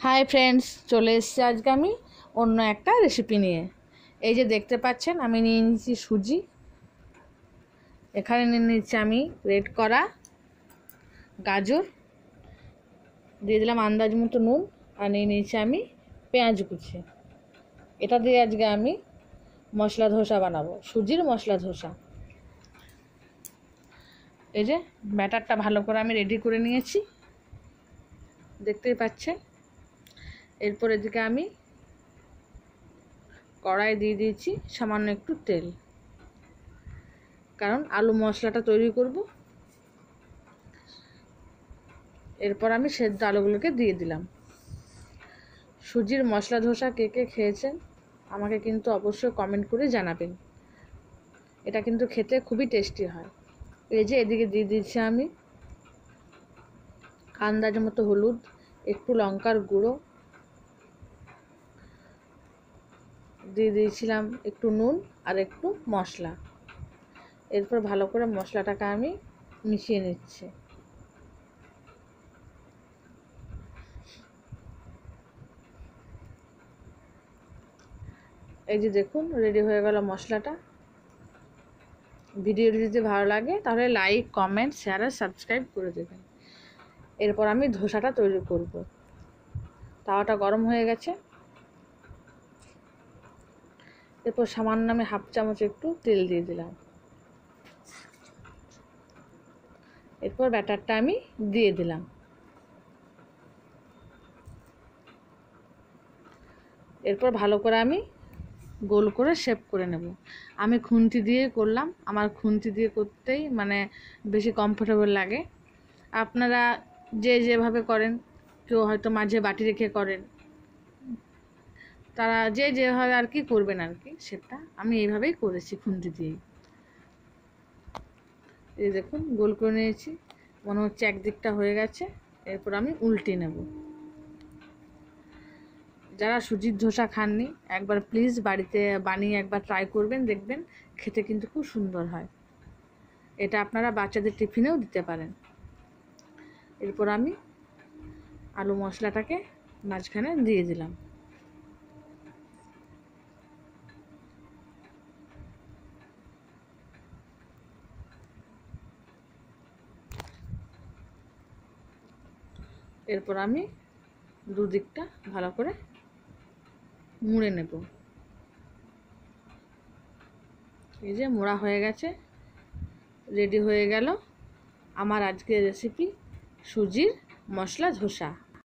Hi friends, চলে এসেছি আজকে আমি অন্য একটা রেসিপি নিয়ে। এই যে দেখতে পাচ্ছেন, আমি নিয়ে নিয়েছি সুজি, এখানে নিয়ে নিচ্ছি আমি রেড করা গাজর, দিয়ে দিলাম আন্দাজ মতো নুন, আর নিয়ে নিয়েছি আমি পেঁয়াজ কুচি। এটা দিয়ে আজকে আমি মশলা ধোসা বানাবো, সুজির মশলা ধোসা। এই যে ব্যাটারটা ভালো করে আমি রেডি করে নিয়েছি, দেখতেই পাচ্ছেন। এরপর এদিকে আমি কড়াই দিয়ে দিয়েছি সামান্য একটু তেল, কারণ আলু মশলাটা তৈরি করব। এরপর আমি সেদ্ধ আলুগুলোকে দিয়ে দিলাম। সুজির মশলা ধোসা কে কে খেয়েছেন আমাকে কিন্তু অবশ্যই কমেন্ট করে জানাবেন। এটা কিন্তু খেতে খুবই টেস্টি হয়। এই যে এদিকে দিয়ে দিচ্ছি আমি আন্দাজ মতো হলুদ, একটু লঙ্কার গুঁড়ো, দিয়ে দিয়েছিলাম একটু নুন আর একটু মশলা। এরপর ভালো করে মশলাটাকে আমি মিশিয়ে নিচ্ছি। এই যে দেখুন, রেডি হয়ে গেল মশলাটা। ভিডিওটি যদি ভালো লাগে তাহলে লাইক, কমেন্ট, শেয়ার আর সাবস্ক্রাইব করে দেবেন। এরপর আমি ধোসাটা তৈরি করব। তাওয়াটা গরম হয়ে গেছে। এরপর সামান্য আমি হাফ চামচ একটু তেল দিয়ে দিলাম। এরপর ব্যাটারটা আমি দিয়ে দিলাম। এরপর ভালো করে আমি গোল করে শেপ করে নেব। আমি খুন্তি দিয়ে করলাম, আমার খুন্তি দিয়ে করতেই বেশি কমফোর্টেবল লাগে। আপনারা যে যেভাবে করেন, কেউ হয়তো মাঝে বাটি রেখে করেন, তারা যে যেভাবে আর কি করবেন আর কি, সেটা আমি এইভাবেই করেছি, খুন্তি দিয়েই। এই দেখুন, গোল করে নিয়েছি, মনে হচ্ছে একদিকটা হয়ে গেছে। এরপর আমি উল্টে নেব। যারা সুজির ধোসা খাননি, একবার প্লিজ বাড়িতে বানিয়ে একবার ট্রাই করবেন, দেখবেন খেতে কিন্তু খুব সুন্দর হয়। এটা আপনারা বাচ্চাদের টিফিনেও দিতে পারেন। এরপর আমি আলু মশলাটাকে মাঝখানে দিয়ে দিলাম। এরপর আমি দুদিকটা ভালো করে মুড়ে নেব। এই যে মোড়া হয়ে গেছে, রেডি হয়ে গেল আমার আজকের রেসিপি সুজির মশলা ধোসা।